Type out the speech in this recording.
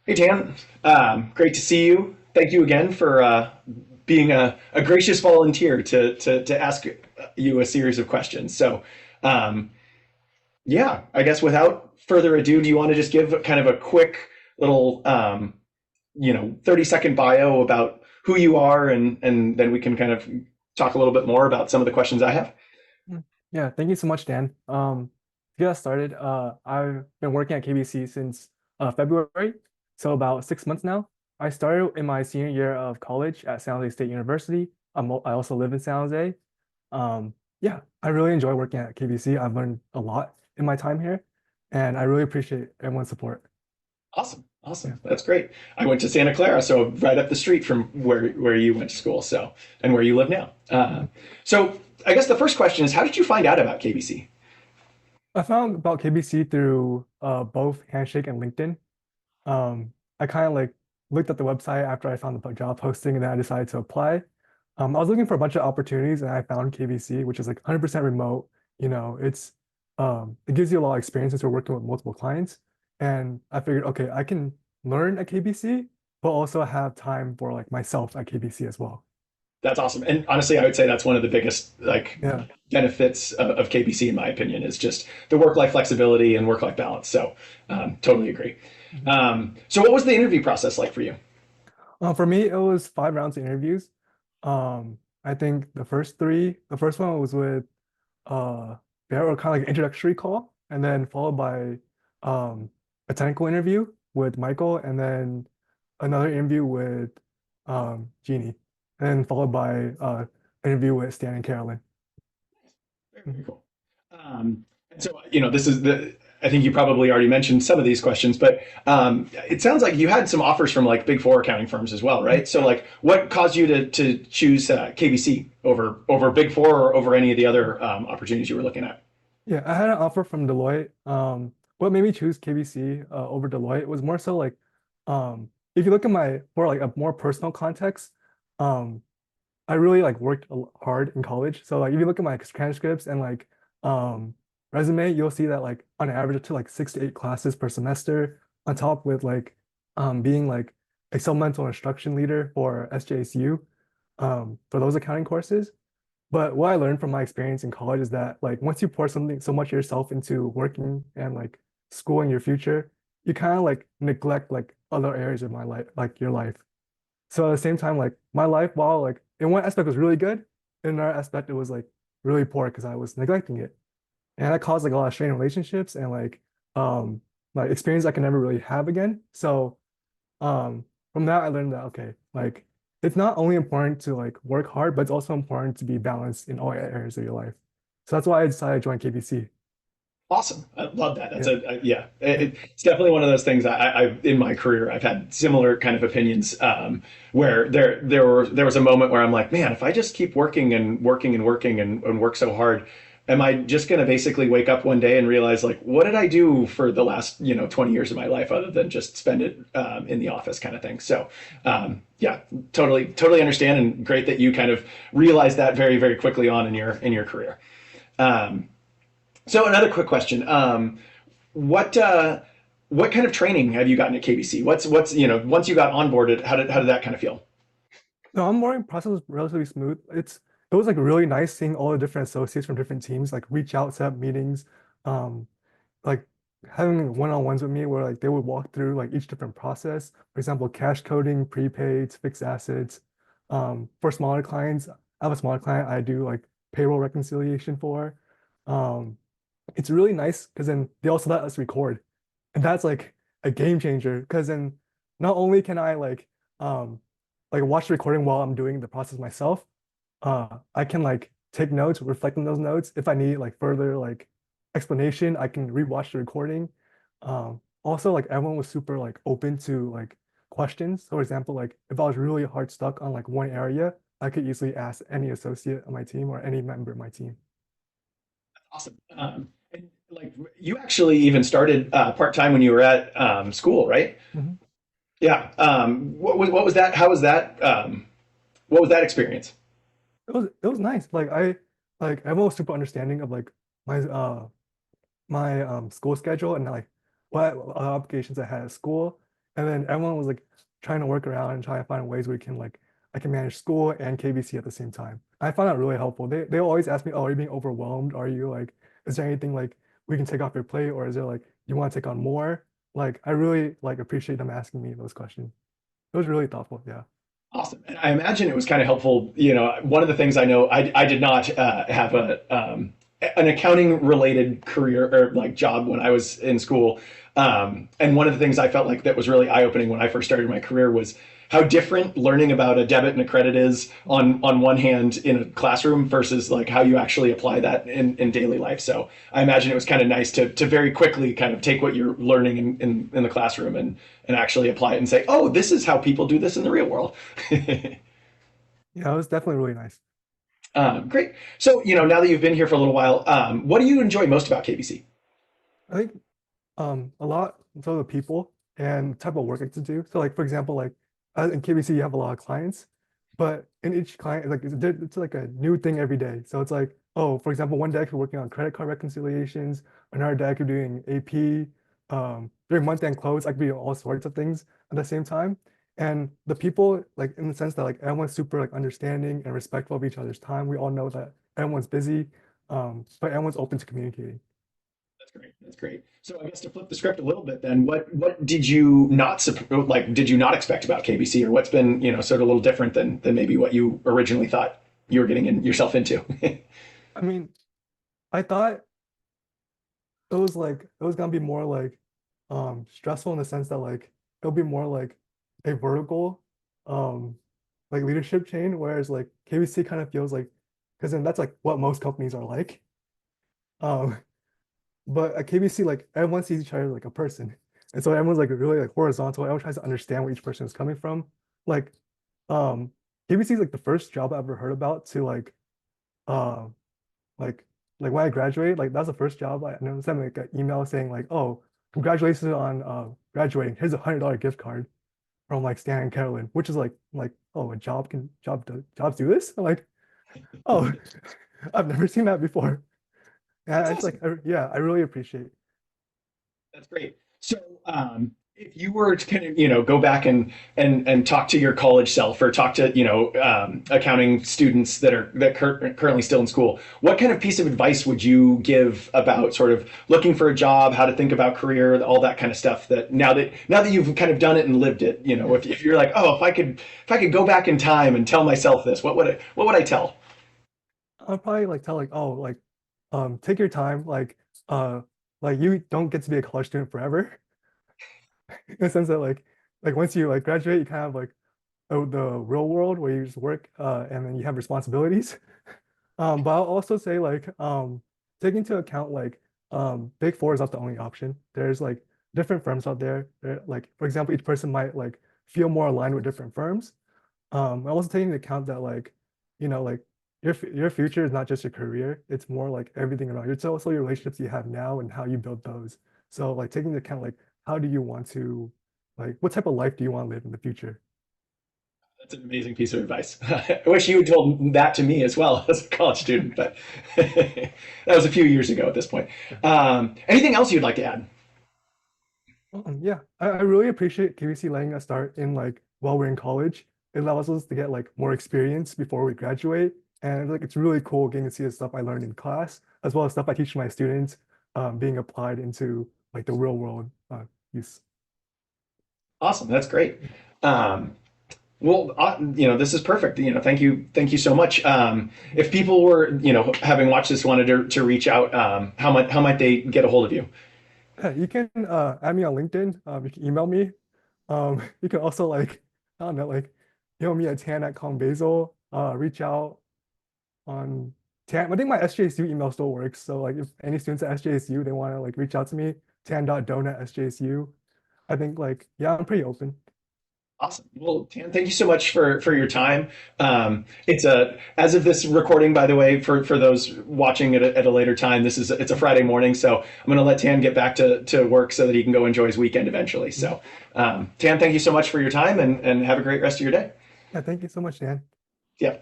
Hey, Dan. Great to see you. Thank you again for being a gracious volunteer to ask you a series of questions. Um, yeah, I guess without further ado, do you want to just give kind of a quick little, 30-second bio about who you are, and then we can kind of talk a little bit more about some of the questions I have? Mm. Yeah, thank you so much, Dan. To get us started, I've been working at KBC since February, so about 6 months now. I started in my senior year of college at San Jose State University. I also live in San Jose. Yeah, I really enjoy working at KBC. I've learned a lot in my time here, and I really appreciate everyone's support. Awesome. Yeah. Awesome. That's great. I went to Santa Clara, so right up the street from where you went to school, so and where you live now. Mhm. So I guess the first question is, how did you find out about KBC? I found about KBC through both Handshake and LinkedIn. I kind of like looked at the website after I found the job posting and then I decided to apply. I was looking for a bunch of opportunities and I found KBC, which is like 100% remote. It gives you a lot of experience since we're working with multiple clients. And I figured, okay, I can learn at KBC, but also have time for like myself at KBC as well. That's awesome. And honestly, I would say that's one of the biggest like Yeah. benefits of KBC, in my opinion, is just the work-life flexibility and work-life balance. So totally agree. Mhm. So what was the interview process like for you? For me, it was 5 rounds of interviews. I think the first one was with they were kind of like an introductory call, and then followed by um, a technical interview with Michael, and then another interview with Jeannie, and then followed by interview with Stan and Carolyn. Very, very Mhm. cool. And so, this is I think you probably already mentioned some of these questions, but it sounds like you had some offers from like big four accounting firms as well, right? So, like, what caused you to choose KBC over big four or over any of the other opportunities you were looking at? Yeah, I had an offer from Deloitte. What made me choose KBC over Deloitte was more so like, if you look at my for like a more personal context, um, I really like worked hard in college. So like if you look at my transcripts and like resume, you'll see that like on average to like 6 to 8 classes per semester, on top with like being like a supplemental instruction leader for SJSU for those accounting courses. But what I learned from my experience in college is that like once you pour something so much of yourself into working and like schooling your future, you kind of like neglect like other areas of my life, like your life. So at the same time, like my life, while like in one aspect was really good, in another aspect it was like really poor because I was neglecting it. And that caused like a lot of strain in relationships and like experience I can never really have again. So from that I learned that okay, like it's not only important to like work hard, but it's also important to be balanced in all areas of your life. So that's why I decided to join KBC. Awesome. I love that. That's Yeah. yeah. Yeah. It's definitely one of those things. I've in my career, I've had similar kind of opinions where there was a moment where I'm like, man, if I just keep working and working and working and work so hard, am I just going to basically wake up one day and realize like, what did I do for the last 20 years of my life other than just spend it in the office kind of thing? So yeah, totally understand, and great that you kind of realized that very very quickly on in your career. Um, so another quick question: what what kind of training have you gotten at KBC? What's once you got onboarded, how did that kind of feel? The onboarding process was relatively smooth. It was like really nice seeing all the different associates from different teams like reach out, set up meetings, um, like having one-on-ones with me where like they would walk through like each different process. For example, cash coding, prepaids, fixed assets. For smaller clients, I have a smaller client I do like payroll reconciliation for. Um, it's really nice because then they also let us record, and that's like a game changer because then not only can I like watch the recording while I'm doing the process myself, I can like take notes, reflect on those notes. If I need like further like explanation, I can rewatch the recording. Also, like everyone was super like open to like questions. So, for example, like if I was really hard stuck on like one area, I could easily ask any associate on my team or any member of my team. Awesome. And like you actually even started part time when you were at school, right? Mhm. Yeah. What was that? How was that? What was that experience? It was nice. Like everyone was super understanding of like my school schedule and like what obligations I had at school. And then everyone was like trying to work around and trying to find ways where we can like I can manage school and KBC at the same time. I found that really helpful. They always ask me, "Oh, are you being overwhelmed? Are you like, is there anything like we can take off your plate, or is there like you want to take on more?" Like I really like appreciate them asking me those questions. It was really thoughtful. Yeah. Awesome. And I imagine it was kind of helpful. One of the things I know, I did not have an accounting related career or like job when I was in school. And one of the things I felt like that was really eye opening when I first started my career was how different learning about a debit and a credit is on one hand in a classroom versus like how you actually apply that in daily life. So I imagine it was kind of nice to very quickly kind of take what you're learning in the classroom and actually apply it and say, oh, this is how people do this in the real world. Yeah, it was definitely really nice. Great. So, now that you've been here for a little while, what do you enjoy most about KBC? I think a lot so the people and type of work I get to do. So like for example, like in KBC you have a lot of clients, but in each client like it's like a new thing every day. So it's like, oh, for example, one day I could be working on credit card reconciliations, another day I could be doing AP, during month-end close, I could be doing all sorts of things at the same time. And the people, like in the sense that like everyone's super like understanding and respectful of each other's time. We all know that everyone's busy, but everyone's open to communicating. That's great. That's great. So I guess to flip the script a little bit, then what did you not like? Did you not expect about KBC, or what's been sort of a little different than maybe what you originally thought you were getting yourself into? I mean, I thought it was gonna be more like stressful in the sense that like it'll be more like a vertical um like leadership chain, whereas like KBC kind of feels like because then that's like what most companies are like. Um but at KBC like everyone sees each other like a person. And so everyone's like really like horizontal. Everyone tries to understand where each person is coming from. Like um KBC is like the first job I ever heard about to uh like when I graduated, like that's the first job I know sent like an email saying like, oh, congratulations on graduating. Here's $100 gift card from like Stan and Carolyn, which is like, oh, a jobs do this? I'm like, oh, I've never seen that before. And That's I just awesome. like yeah, I really appreciate. That's great. So, if you were to kind of, go back and talk to your college self or talk to, accounting students that currently still in school, what kind of piece of advice would you give about sort of looking for a job, how to think about career, all that kind of stuff that now that you've kind of done it and lived it, if you're like, oh, if I could go back in time and tell myself this, what would I tell? I'll probably like tell like, oh, like take your time, uh like you don't get to be a college student forever. In the sense that like once you like graduate, you kind of like the real world where you just work and then you have responsibilities. But I'll also say like take into account like Big Four is not the only option. There's like different firms out there. Like for example, each person might like feel more aligned with different firms. I also take into account that like like your future is not just your career. It's more like everything around you. It's also your relationships you have now and how you build those. So like taking into account like how do you want to like what type of life do you want to live in the future? That's an amazing piece of advice. I wish you had told that to me as well as a college student, but that was a few years ago at this point. Anything else you'd like to add? Yeah, I really appreciate KBC letting us start in like while we're in college. It allows us to get like more experience before we graduate. And like it's really cool getting to see the stuff I learned in class, as well as stuff I teach my students being applied into like the real world use. Awesome, that's great. Um, well, this is perfect. Thank you so much. If people were, having watched this, wanted to reach out, how might they get a hold of you? Yeah, you can add me on LinkedIn. You can email me. You can also like, I don't know, like email me at tan@combasil. Reach out on tan. I think my SJSU email still works. So like if any students at SJSU, they want to like reach out to me, tan.donut@sjsu. I think like, yeah, I'm pretty open. Awesome. Well, Tan, thank you so much for your time. It's a as of this recording, by the way, for those watching at a later time, it's a Friday morning, so I'm going to let Tan get back to work so that he can go enjoy his weekend eventually. Mhm. So, Tan, thank you so much for your time and have a great rest of your day. Yeah, thank you so much, Dan. Yeah.